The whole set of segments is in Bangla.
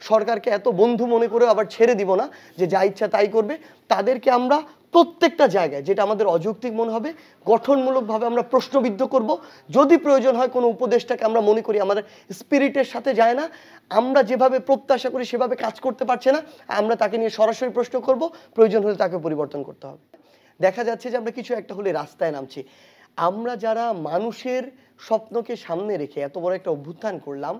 সরকারকে এত বন্ধু মনে করে আবার ছেড়ে দিব না যে যা ইচ্ছা তাই করবে। তাদেরকে আমরা প্রত্যেকটা জায়গায় যেটা আমাদের অযৌক্তিক মনে হবে গঠনমূলকভাবে আমরা প্রশ্নবিদ্ধ করব। যদি প্রয়োজন হয় কোনো উপদেশটাকে আমরা মনে করি আমাদের স্পিরিটের সাথে যায় না, আমরা যেভাবে প্রত্যাশা করি সেভাবে কাজ করতে পারছে না, আমরা তাকে নিয়ে সরাসরি প্রশ্ন করব, প্রয়োজন হলে তাকে পরিবর্তন করতে হবে। দেখা যাচ্ছে যে আমরা কিছু একটা হলে রাস্তায় নামছি। আমরা যারা মানুষের স্বপ্নকে সামনে রেখে এত বড় একটা অভ্যুত্থান করলাম,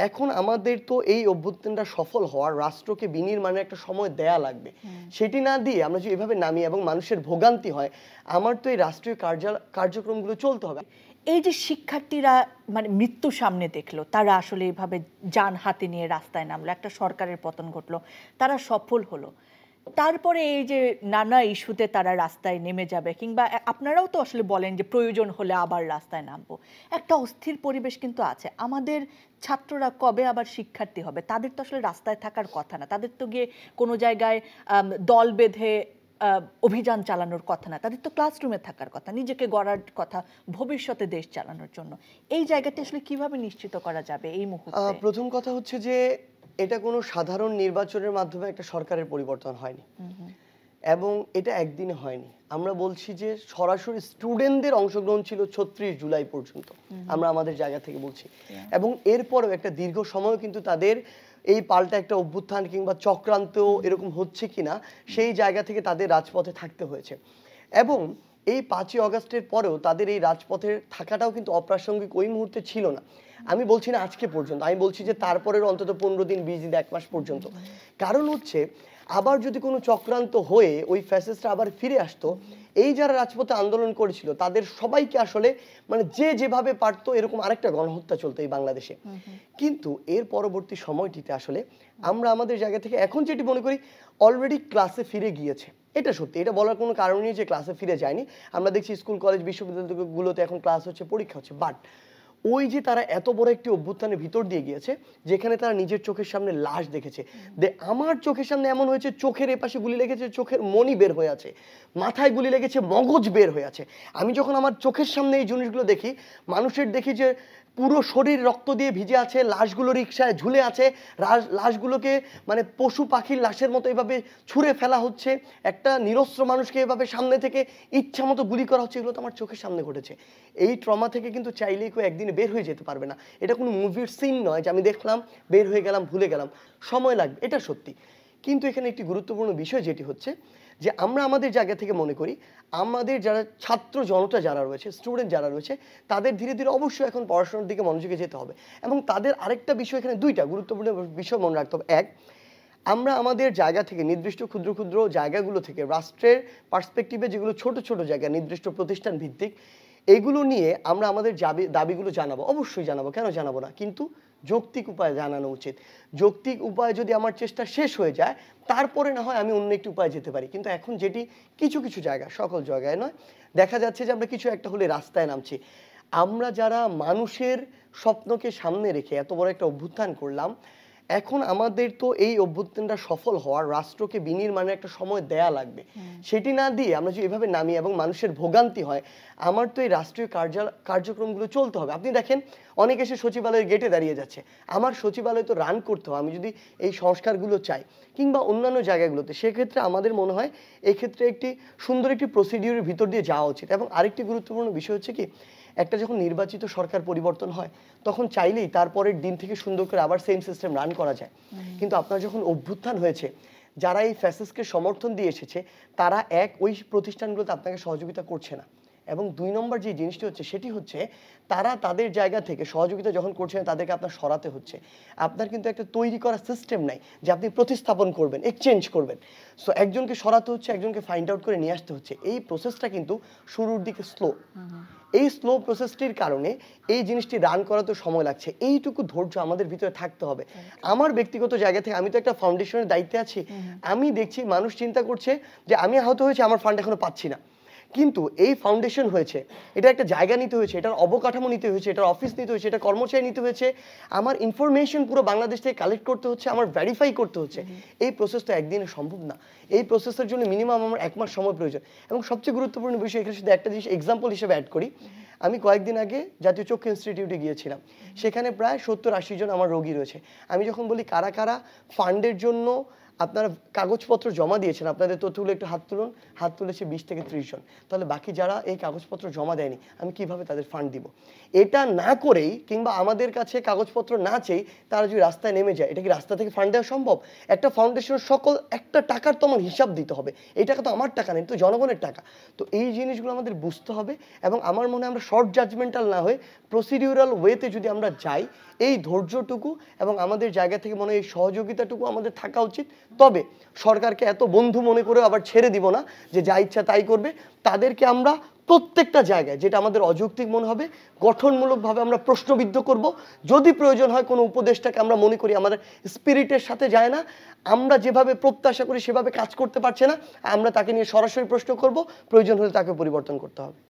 এখন আমাদের তো এই অভ্যুত্থানটা সফল হওয়ার রাষ্ট্রকে বিনির্মাণের একটা সময় দেয়া লাগবে। সেটি না দিয়ে আমরা যদি এভাবে নামি এবং মানুষের ভোগান্তি হয়, আমার তো এই রাষ্ট্রীয় কার্যক্রমগুলো চলতে হবে। এই যে শিক্ষার্থীরা মানে মৃত্যু সামনে দেখলো, তারা আসলে এইভাবে যান হাতে নিয়ে রাস্তায় নামলো, একটা সরকারের পতন ঘটলো, তারা সফল হলো, তারপরে এই যে নানা ইস্যুতে তারা রাস্তায় নেমে যাবে, কিংবা আপনারাও তো আসলে বলেন যে প্রয়োজন হলে আবার রাস্তায় নামবো, একটা অস্থির পরিবেশ কিন্তু আছে। আমাদের ছাত্ররা কবে আবার শিক্ষার্থী হবে? তাদের তো আসলে রাস্তায় থাকার কথা না, তাদের তো গিয়ে কোনো জায়গায় দল বেঁধে অভিযান চালানোর কথা না, তাদের তো ক্লাসরুমে থাকার কথা, নিজেকে গড়ার কথা, ভবিষ্যতে দেশ চালানোর জন্য। এই জায়গাটা আসলে কিভাবে নিশ্চিত করা যাবে এই মুহূর্তে? প্রথম কথা হচ্ছে যে এটা কোনো সাধারণ নির্বাচনের মাধ্যমে একটা সরকারের পরিবর্তন হয়নি এবং এটা একদিনে হয়নি। আমরা বলছি যে সরাসরি স্টুডেন্টদের অংশগ্রহণ ছিল ৩৬ জুলাই পর্যন্ত, আমরা আমাদের জায়গা থেকে বলছি। এবং এরপরেও একটা দীর্ঘ সময় কিন্তু তাদের এই পাল্টা একটা অভ্যুত্থান কিংবা চক্রান্ত এরকম হচ্ছে কিনা সেই জায়গা থেকে তাদের রাজপথে থাকতে হয়েছে। এবং এই ৫ই আগস্টের পরেও তাদের এই রাজপথে থাকাটাও কিন্তু অপ্রাসঙ্গিক ওই মুহূর্তে ছিল না। আমি বলছি না আজকে পর্যন্ত, আমি বলছি যে তারপরের অন্তত ১৫ দিন, ২০ দিন, ১ মাস পর্যন্ত। কারণ হচ্ছে আবার যদি কোনো চক্রান্ত হয়ে ওই ফ্যাসিস্টরা আবার ফিরে আসতো, এই যারা রাজপথে আন্দোলন করেছিল তাদের সবাইকে আসলে মানে যে যেভাবে পারতো এরকম আরেকটা গণহত্যা চলতো এই বাংলাদেশে। কিন্তু এর পরবর্তী সময়টিতে আসলে আমরা আমাদের জায়গা থেকে এখন যেটি মনে করি অলরেডি ক্লাসে ফিরে গিয়েছে। এটা সত্যি, এটা বলার কোনো কারণ নেই যে ক্লাসে ফিরে যায়নি। আমরা দেখছি স্কুল কলেজ বিশ্ববিদ্যালয়গুলোতে এখন ক্লাস হচ্ছে, পরীক্ষা হচ্ছে। বাট ওই যে তারা এত বড় একটি অভ্যুত্থানের ভিতর দিয়ে গিয়েছে যেখানে তারা নিজের চোখের সামনে লাশ দেখেছে। আমার চোখের সামনে এমন হয়েছে, চোখের এপাশে গুলি লেগেছে, চোখের মনি বের হয়ে আছে, মাথায় গুলি লেগেছে, মগজ বের হয়ে আছে। আমি যখন আমার চোখের সামনে এই জিনিসগুলো দেখি, মানুষের দেখি যে পুরো শরীর রক্ত দিয়ে ভিজে আছে, লাশগুলো রিকশায় ঝুলে আছে, লাশগুলোকে মানে পশু পাখির লাশের মতো এভাবে ছুঁড়ে ফেলা হচ্ছে, একটা নিরস্ত্র মানুষকে এভাবে সামনে থেকে ইচ্ছা মতো গুলি করা হচ্ছে, এগুলো তো আমার চোখের সামনে ঘটেছে। এই ট্রমা থেকে কিন্তু চাইলেই কেউ একদিনে বের হয়ে যেতে পারবে না। এটা কোনো মুভির সিন নয় যে আমি দেখলাম বের হয়ে গেলাম ভুলে গেলাম, সময় লাগবে, এটা সত্যি। কিন্তু এখানে একটি গুরুত্বপূর্ণ বিষয় যেটি হচ্ছে যে আমরা আমাদের জায়গা থেকে মনে করি আমাদের যারা ছাত্র জনতা যারা রয়েছে, স্টুডেন্ট যারা রয়েছে, তাদের ধীরে ধীরে অবশ্যই এখন পড়াশোনার দিকে মনোযোগে যেতে হবে। এবং তাদের আরেকটা বিষয়, এখানে দুইটা গুরুত্বপূর্ণ বিষয় মনে রাখতে হবে। এক, আমরা আমাদের জায়গা থেকে নির্দিষ্ট ক্ষুদ্র ক্ষুদ্র জায়গাগুলো থেকে রাষ্ট্রের পার্সপেক্টিভে যেগুলো ছোট ছোট জায়গা নির্দিষ্ট প্রতিষ্ঠান ভিত্তিক, এগুলো নিয়ে আমরা আমাদের দাবিগুলো জানাবো, অবশ্যই জানাবো, কেন জানাবো না, কিন্তু যৌক্তিক উপায়ে জানানো উচিত। যৌক্তিক উপায়ে যদি আমার চেষ্টা শেষ হয়ে যায় তারপরে না হয় আমি অন্য একটি উপায়ে যেতে পারি। কিন্তু এখন যেটি কিছু কিছু জায়গা, সকল জায়গায় নয়, দেখা যাচ্ছে যে আমরা কিছু একটা হলে রাস্তায় নামছি। আমরা যারা মানুষের স্বপ্নকে সামনে রেখে এত বড় একটা অভ্যুত্থান করলাম, এখন আমাদের তো এই অভ্যুত্থানটা সফল হওয়ার রাষ্ট্রকে বিনির্মাণের একটা সময় দেয়া লাগবে। সেটি না দিয়ে আমরা যদি এভাবে নামি এবং মানুষের ভোগান্তি হয়, আমার তো এই রাষ্ট্রীয় কার্যক্রমগুলো চলতে হবে। আপনি দেখেন অনেক এসে সচিবালয়ের গেটে দাঁড়িয়ে যাচ্ছে, আমার সচিবালয় তো রান করতে হবে, আমি যদি এই সংস্কারগুলো চাই কিংবা অন্যান্য জায়গাগুলোতে, সেক্ষেত্রে আমাদের মনে হয় এক্ষেত্রে একটি সুন্দর একটি প্রসিডিউরের ভিতর দিয়ে যাওয়া উচিত। এবং আরেকটি গুরুত্বপূর্ণ বিষয় হচ্ছে কি, একটা যখন নির্বাচিত সরকার পরিবর্তন হয় তখন চাইলেই তারপরের দিন থেকে সুন্দর করে আবার সেম সিস্টেম রান করা যায়। কিন্তু আপনার যখন অভ্যুত্থান হয়েছে, যারা এই ফ্যাসিস্টকে সমর্থন দিয়ে এসেছে তারা ওই প্রতিষ্ঠানগুলোতে আপনাকে সহযোগিতা করছে না। এবং ২ নম্বর যে জিনিসটি হচ্ছে সেটি হচ্ছে তারা তাদের জায়গা থেকে সহযোগিতা যখন করছে না, তাদেরকে আপনার সরাতে হচ্ছে। আপনার কিন্তু একটা তৈরি করা সিস্টেম নাই যে আপনি প্রতিস্থাপন করবেন, এক্সচেঞ্জ করবেন। সো একজনকে সরাতে হচ্ছে, একজনকে ফাইন্ড আউট করে নিয়ে আসতে হচ্ছে। এই প্রসেসটা কিন্তু শুরুর দিকে স্লো। এই স্লো প্রসেসটির কারণে এই জিনিসটি রান করাতে সময় লাগছে। এইটুকু ধৈর্য আমাদের ভিতরে থাকতে হবে। আমার ব্যক্তিগত জায়গা থেকে আমি তো একটা ফাউন্ডেশনের দায়িত্বে আছি, আমি দেখছি মানুষ চিন্তা করছে যে আমি আহত হয়েছে, আমার ফান্ড এখনো পাচ্ছি না। কিন্তু এই ফাউন্ডেশন হয়েছে, এটা একটা জায়গা নিতে হয়েছে, এটার অবকাঠামো নিতে হয়েছে, এটার অফিস নিতে হয়েছে, এটা কর্মচারী নিতে হয়েছে, আমার ইনফরমেশন পুরো বাংলাদেশ থেকে কালেক্ট করতে হচ্ছে, আমার ভেরিফাই করতে হচ্ছে। এই প্রসেস তো একদিনে সম্ভব না। এই প্রসেসের জন্য মিনিমাম আমার ১ মাস সময় প্রয়োজন। এবং সবচেয়ে গুরুত্বপূর্ণ বিষয়, এখানে শুধু একটা জিনিস এক্সাম্পল হিসেবে অ্যাড করি, আমি কয়েকদিন আগে জাতীয় চক্ষু ইনস্টিটিউটে গিয়েছিলাম, সেখানে প্রায় 70-80 জন আমার রোগী রয়েছে। আমি যখন বলি কারা কারা ফান্ডের জন্য আপনারা কাগজপত্র জমা দিয়েছেন, আপনাদের তথ্যগুলো একটু হাত তুলুন। হাত তুলেছে 20 থেকে 30 জন। তাহলে বাকি যারা এই কাগজপত্র জমা দেয়নি, আমি কিভাবে তাদের ফান্ড দিব? এটা না করেই কিংবা আমাদের কাছে কাগজপত্র না চেয়ে তারা যদি রাস্তায় নেমে যায়, এটা কি রাস্তা থেকে ফান্ড দেওয়া সম্ভব? একটা ফাউন্ডেশনের সকল একটা টাকার তো আমার হিসাব দিতে হবে। এই টাকা তো আমার টাকা নেই, তো জনগণের টাকা। তো এই জিনিসগুলো আমাদের বুঝতে হবে এবং আমার মনে হয় আমরা শর্ট জাজমেন্টাল না হয়ে প্রসিডিউরাল ওয়েতে যদি আমরা যাই, এই ধৈর্যটুকু এবং আমাদের জায়গা থেকে মনে হয় এই সহযোগিতাটুকু আমাদের থাকা উচিত। তবে সরকারকে এত বন্ধু মনে করে আবার ছেড়ে দিব না যে যা ইচ্ছা তাই করবে। তাদেরকে আমরা প্রত্যেকটা জায়গায় যেটা আমাদের অযৌক্তিক মনে হবে গঠনমূলকভাবে আমরা প্রশ্নবিদ্ধ করব। যদি প্রয়োজন হয় কোনো উপদেশটাকে আমরা মনে করি আমাদের স্পিরিটের সাথে যায় না, আমরা যেভাবে প্রত্যাশা করি সেভাবে কাজ করতে পারছে না, আমরা তাকে নিয়ে সরাসরি প্রশ্ন করব, প্রয়োজন হলে তাকে পরিবর্তন করতে হবে।